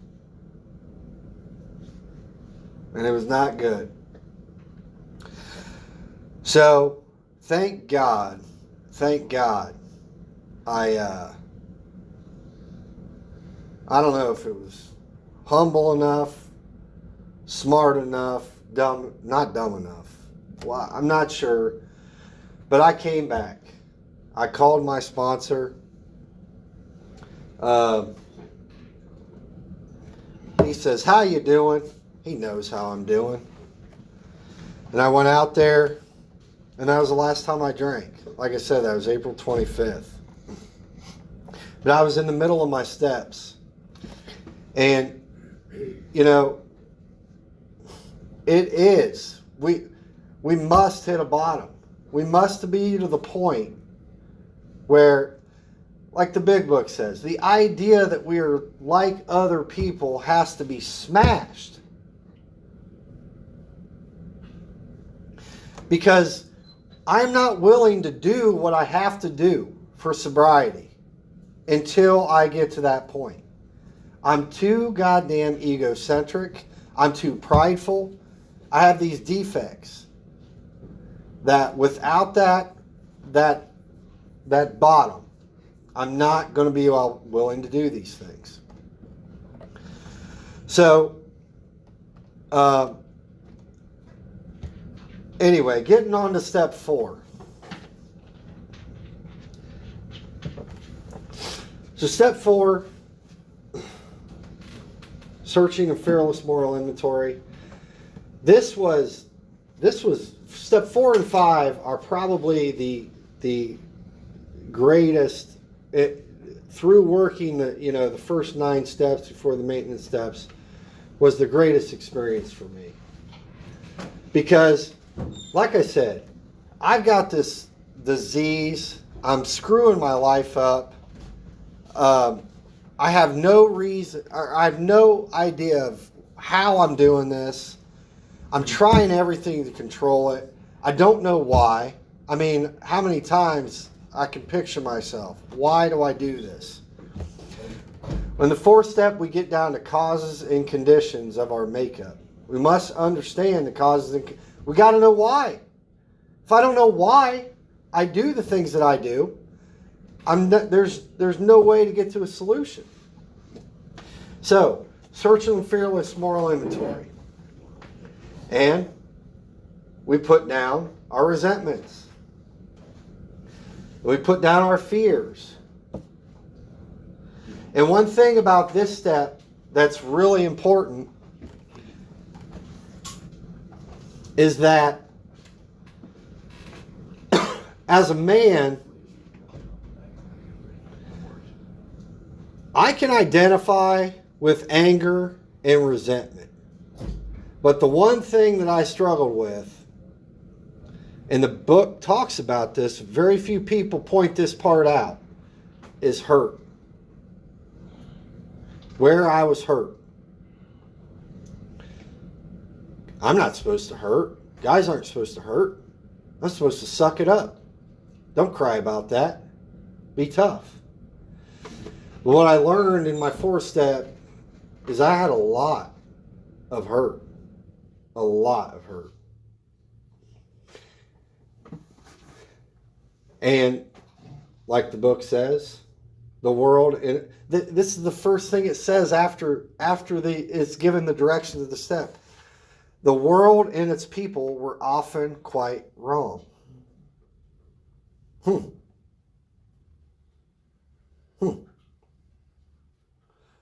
And it was not good. So, thank God, I don't know if it was humble enough, smart enough, not dumb enough. Well, I'm not sure. But I came back. I called my sponsor. He says, "How you doing?" He knows how I'm doing. And I went out there, and that was the last time I drank. Like I said, that was April 25th. But I was in the middle of my steps. And, you know, it is. We must hit a bottom. We must be to the point where, like the big book says, the idea that we are like other people has to be smashed. Because I'm not willing to do what I have to do for sobriety until I get to that point. I'm too goddamn egocentric. I'm too prideful. I have these defects that without that bottom, I'm not going to be willing to do these things. So, anyway, getting on to step 4. So step 4, searching a fearless moral inventory. This was step 4 and 5 are probably the greatest, through working the first 9 steps before the maintenance steps, was the greatest experience for me. Because, like I said, I've got this disease. I'm screwing my life up. I have no reason, or I have no idea of how I'm doing this. I'm trying everything to control it. I don't know why. I mean, how many times I can picture myself. Why do I do this? In the 4th step, we get down to causes and conditions of our makeup. We must understand the causes and we got to know why. If I don't know why I do the things that I do, there's no way to get to a solution. So, searching the fearless moral inventory. And we put down our resentments. We put down our fears. And one thing about this step that's really important is that as a man, I can identify with anger and resentment. But the one thing that I struggled with, and the book talks about this, very few people point this part out, is hurt. Where I was hurt. I'm not supposed to hurt. Guys aren't supposed to hurt. I'm supposed to suck it up. Don't cry about that. Be tough. But what I learned in my 4th step is I had a lot of hurt. A lot of hurt. And like the book says, the world, this is the first thing it says after it's given the directions of the step. The world and its people were often quite wrong.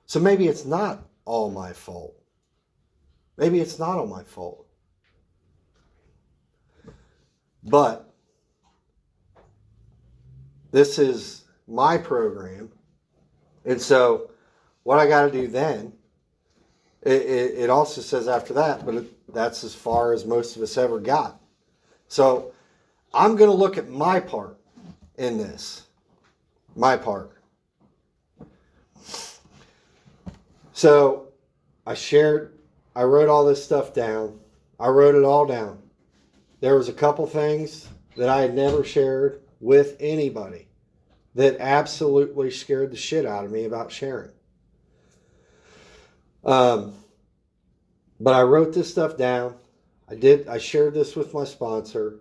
So maybe it's not all my fault. Maybe it's not all my fault. But this is my program. And so what I got to do then, it also says after that, but that's as far as most of us ever got. So I'm going to look at my part in this. My part. So I wrote all this stuff down. I wrote it all down. There was a couple things that I had never shared with anybody that absolutely scared the shit out of me about sharing. But I wrote this stuff down. I shared this with my sponsor.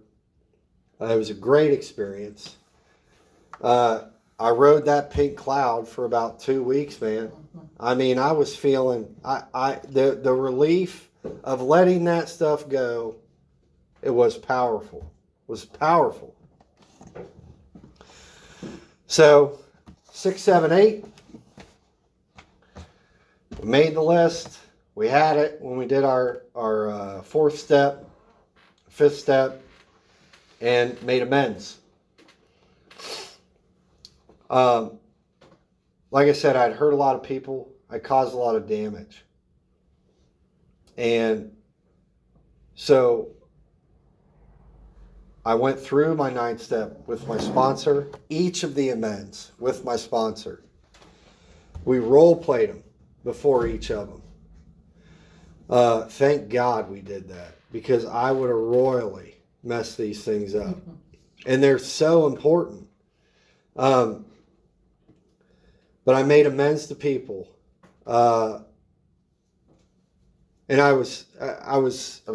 It was a great experience. I rode that pink cloud for about 2 weeks, man. I mean, I was feeling the relief of letting that stuff go. It was powerful. It was powerful. So 6, 7, 8. We made the list. We had it when we did our 4th step, 5th step, and made amends. Like I said, I'd hurt a lot of people. I caused a lot of damage. And so I went through my 9th step with my sponsor, each of the amends with my sponsor. We role played them before each of them. Thank God we did that, because I would have royally messed these things up. And they're so important. But I made amends to people. And I was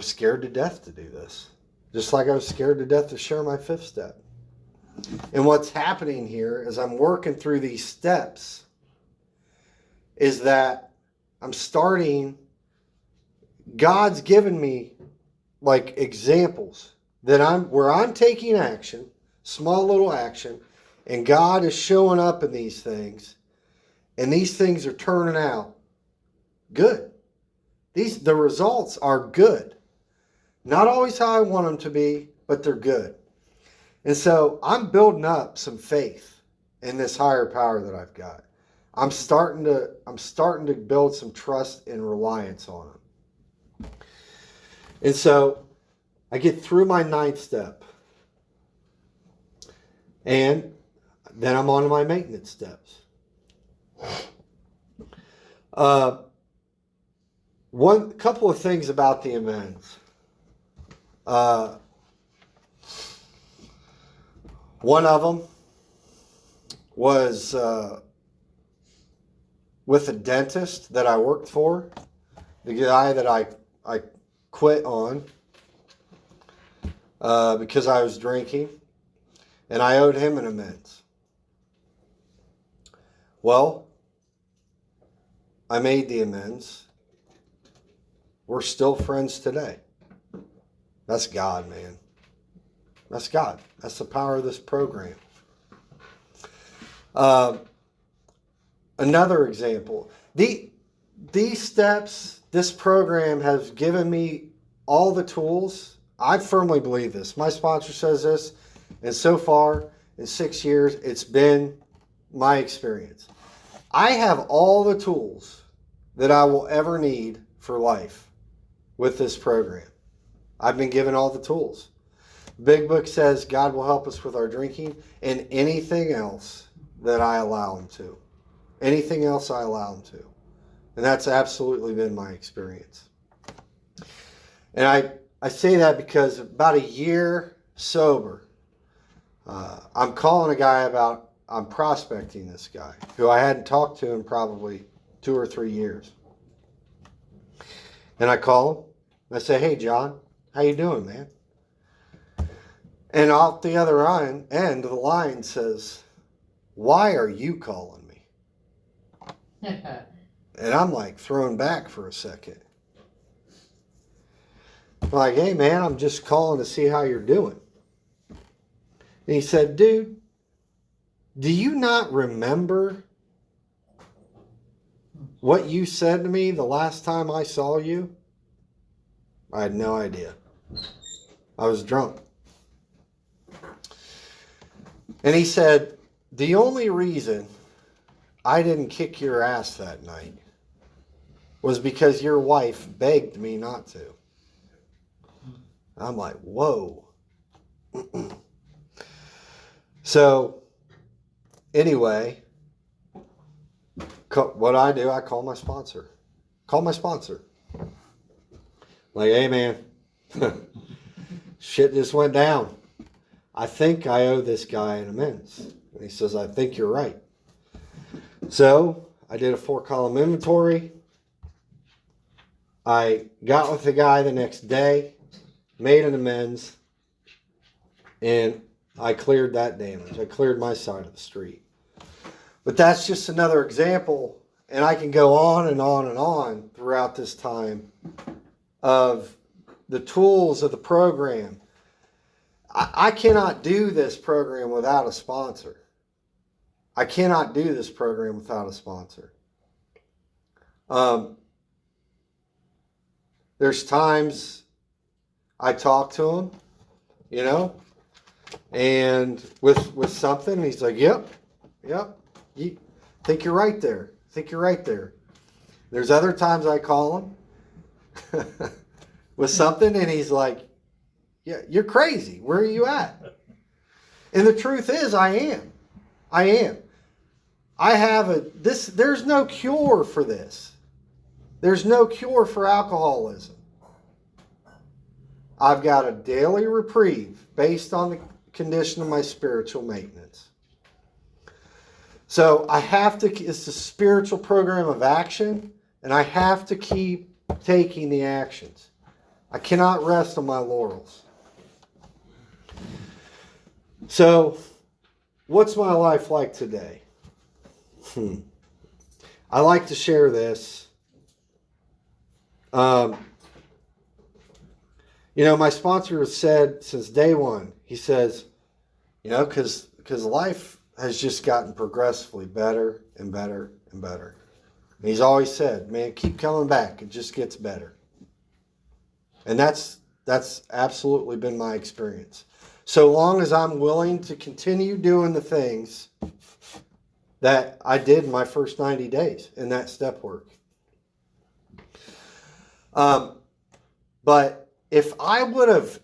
scared to death to do this. Just like I was scared to death to share my 5th step. And what's happening here as I'm working through these steps is that I'm starting, God's given me like examples that where I'm taking action, small little action, and God is showing up in these things, and these things are turning out good. The results are good. Not always how I want them to be, but they're good. And so I'm building up some faith in this higher power that I've got. I'm starting to build some trust and reliance on him. And so I get through my 9th step. And then I'm on to my maintenance steps. One couple of things about the amends. One of them was with a dentist that I worked for, the guy that I quit on because I was drinking, and I owed him an amends. Well, I made the amends. We're still friends today. That's God, man. That's God. That's the power of this program. Another example. These steps, this program has given me all the tools. I firmly believe this. My sponsor says this. And so far, in 6 years, it's been my experience. I have all the tools that I will ever need for life with this program. I've been given all the tools. Big Book says God will help us with our drinking and anything else that I allow him to. Anything else I allow him to. And that's absolutely been my experience. And I say that because about a year sober, I'm calling a guy about, I'm prospecting this guy who I hadn't talked to in probably 2 or 3 years. And I call him. And I say, hey, John, how you doing, man? And off the other end of the line says, why are you calling me? And I'm like thrown back for a second. I'm like, hey, man, I'm just calling to see how you're doing. And he said, dude, do you not remember what you said to me the last time I saw you? I had no idea. I was drunk. And he said, the only reason I didn't kick your ass that night was because your wife begged me not to. I'm like, whoa. So, anyway, what I do, I call my sponsor. Call my sponsor. Like, hey, man, shit just went down. I think I owe this guy an amends. And he says, I think you're right. So, I did a 4-column inventory. I got with the guy the next day, made an amends, and I cleared that damage. I cleared my side of the street. But that's just another example, and I can go on and on and on throughout this time of the tools of the program. I cannot do this program without a sponsor. I cannot do this program without a sponsor. There's times I talk to him, you know, and with something, and he's like, yep, you think you're right there. Think you're right there. There's other times I call him with something, and he's like, yeah, you're crazy. Where are you at? And the truth is, I am. I have there's no cure for this. There's no cure for alcoholism. I've got a daily reprieve based on the condition of my spiritual maintenance. So I have to, it's a spiritual program of action, and I have to keep taking the actions. I cannot rest on my laurels. So, what's my life like today? I like to share this. You know, my sponsor has said since day one, he says, you know, because life has just gotten progressively better and better and better. And he's always said, man, keep coming back. It just gets better. And that's That's absolutely been my experience. So long as I'm willing to continue doing the things that I did in my first 90 days in that step work. But if I would have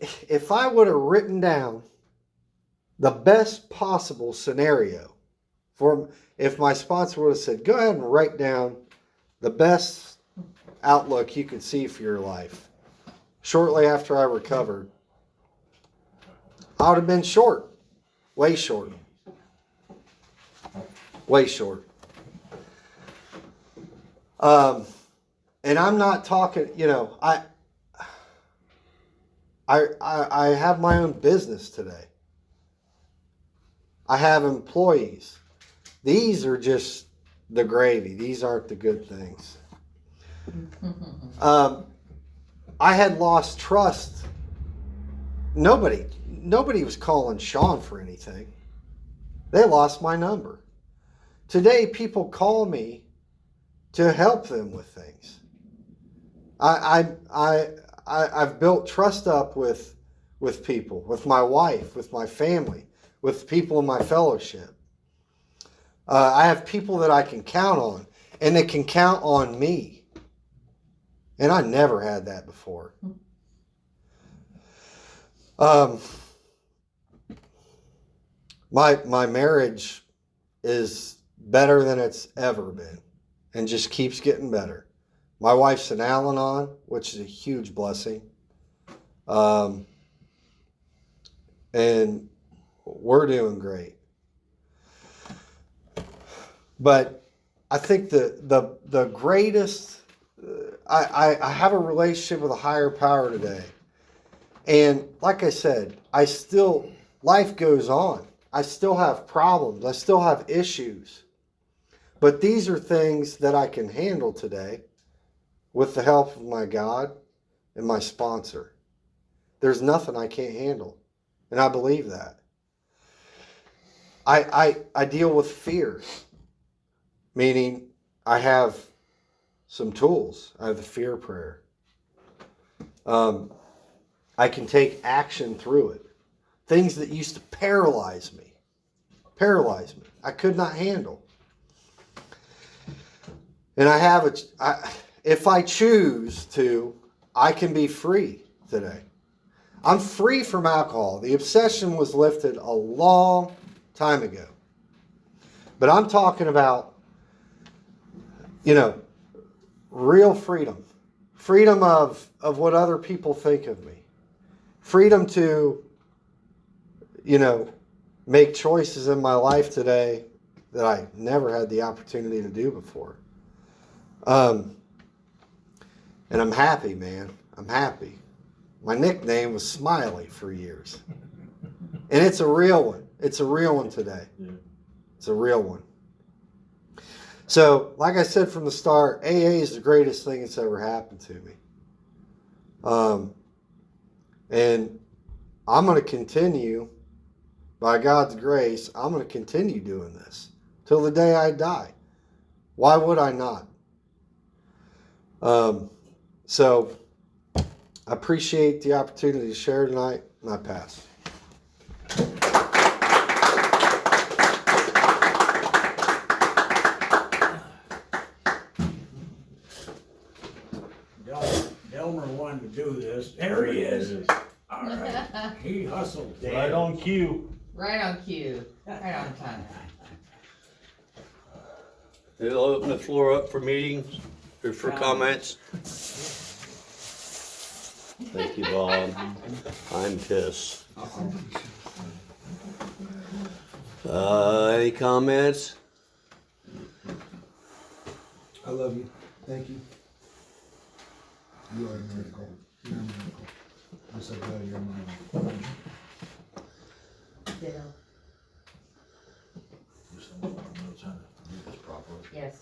written down the best possible scenario for, if my sponsor would have said, go ahead and write down the best outlook you could see for your life. Shortly after I recovered, I would have been short, way short, way short. And I'm not talking, you know, I have my own business today. I have employees. These are just the gravy. These aren't the good things. I had lost trust. Nobody was calling Shaun for anything. They lost my number. Today, people call me to help them with things. I've built trust up with people, with my wife, with my family, with people in my fellowship. I have people that I can count on, and they can count on me. And I never had that before. My marriage is better than it's ever been, and just keeps getting better. My wife's an Al-Anon, which is a huge blessing. And we're doing great. But I think the greatest, I have a relationship with a higher power today. And like I said, life goes on. I still have problems. I still have issues. But these are things that I can handle today with the help of my God and my sponsor. There's nothing I can't handle. And I believe that. I deal with fear, meaning I have some tools. I have the fear prayer. I can take action through it. Things that used to paralyze me. I could not handle. And if I choose to, I can be free today. I'm free from alcohol. The obsession was lifted a long time ago. But I'm talking about, real freedom. Freedom of what other people think of me. Freedom to, make choices in my life today that I never had the opportunity to do before. And I'm happy, man. I'm happy. My nickname was Smiley for years. And it's a real one. It's a real one today. Yeah. It's a real one. So, like I said from the start, AA is the greatest thing that's ever happened to me. And I'm going to continue, by God's grace, I'm going to continue doing this till the day I die. Why would I not? So, I appreciate the opportunity to share tonight, and I pass.
Delmer wanted to do this. There he is. All right. He hustled.
Right on cue.
Right on cue. Right on time.
We'll open the floor up for meetings or for comments. Thank you, Bob. I'm pissed. Any comments?
I love you. Thank you. You are a miracle. You're a miracle. I'm so glad you're in my life.
Ditto. Yes.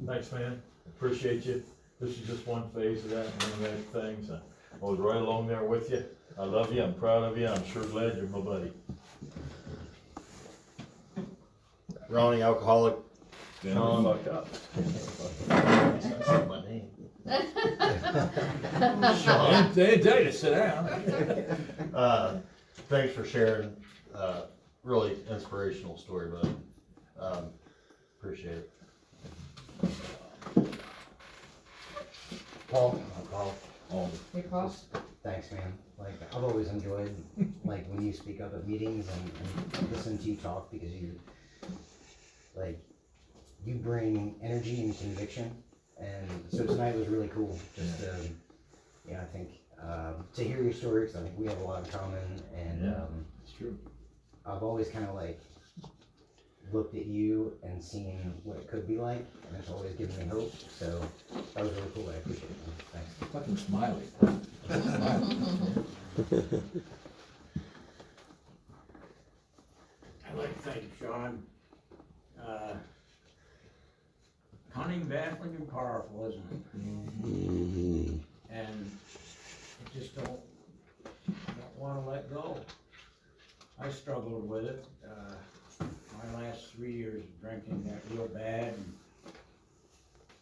Thanks, man. Appreciate you. This is just one phase of that and one of that things. I was right along there with you. I love you. I'm proud of you. I'm sure glad you're my buddy.
Ronnie, alcoholic.
Then fuck up.
That's not my name.
Sean, they didn't tell you to sit down.
Thanks for sharing, really inspirational story, bud. Appreciate it.
Paul,
Hey, Paul.
thanks, man. Like, I've always enjoyed, like, when you speak up at meetings and listen to you talk, because you bring energy and conviction. And so tonight was really cool. Just, I think, to hear your story, because I think we have a lot in common. And
It's true.
I've always kind of like looked at you and seen what it could be like, and it's always given me hope. So that was really cool. I appreciate it. Thanks.
Fucking smiley.
I'd like to thank Shaun. Cunning, baffling, and powerful, isn't it? And you just don't want to let go. I struggled with it. My last 3 years of drinking got real bad, and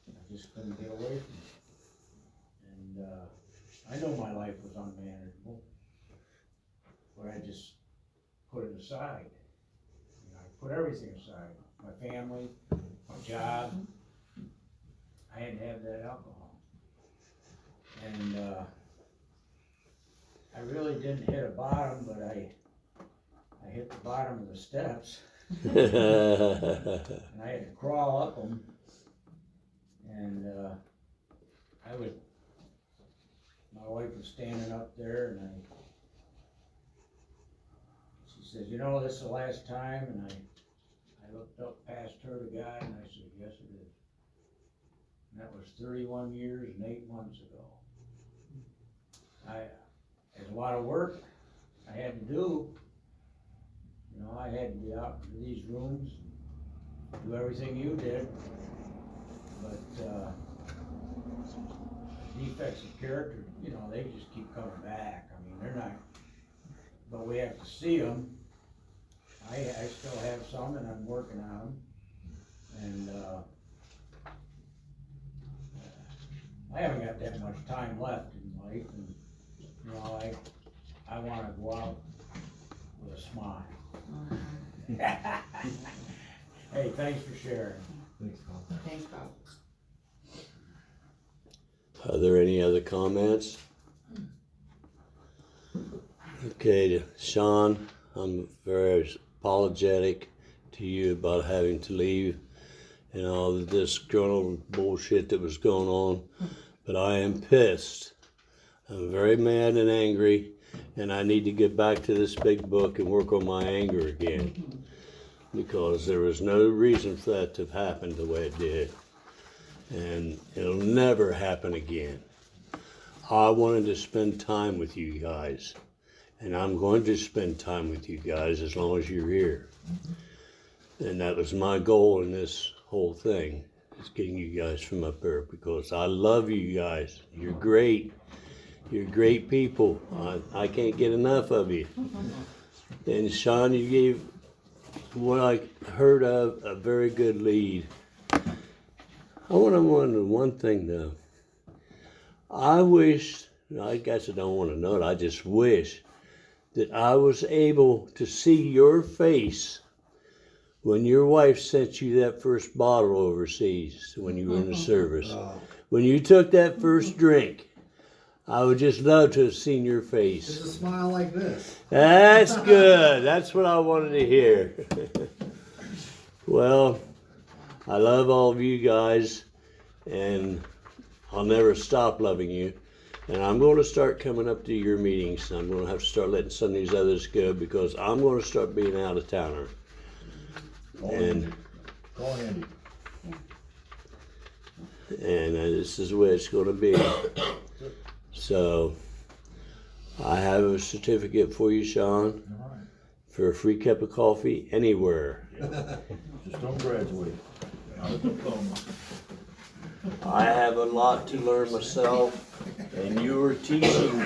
I just couldn't get away from it. And I know my life was unmanageable, but I just put it aside. I put everything aside. My family, my job. I had to have that alcohol. And I really didn't hit a bottom, but I hit the bottom of the steps. And I had to crawl up them. And my wife was standing up there, and she says, "You know, this is the last time." And I looked up past her to God, and I said, "Yes, it is." And that was 31 years and 8 months ago. There's a lot of work I had to do. I had to be out in these rooms, do everything you did. But defects of character, they just keep coming back. I mean, they're not, but we have to see them. I still have some, and I'm working on them. And I haven't got that much time left in life, and I want to go out with a smile. Hey, thanks for sharing.
Thanks, Bob.
Are there any other comments? Okay, Shaun, I'm very apologetic to you about having to leave and all of this bullshit that was going on, but I am pissed. I'm very mad and angry, and I need to get back to this big book and work on my anger again, because there was no reason for that to have happened the way it did, and it'll never happen again. I wanted to spend time with you guys, and I'm going to spend time with you guys as long as you're here. And that was my goal in this whole thing, is getting you guys from up there, because I love you guys. You're great. You're great people. I can't get enough of you. And Shaun, you gave what I heard of a very good lead. I want to wonder one thing though. I guess I don't want to know it, I just wish that I was able to see your face when your wife sent you that first bottle overseas when you were in the service. When you took that first drink, I would just love to have seen your face.
Just a smile like this.
That's good. That's what I wanted to hear. Well, I love all of you guys, and I'll never stop loving you. And I'm going to start coming up to your meetings. I'm going to have to start letting some of these others go, because I'm going to start being out of towner. And this is where it's going to be. So I have a certificate for you, Shaun, for a free cup of coffee anywhere.
Just don't graduate. Not a diploma.
I have a lot to learn myself, and you are teaching me.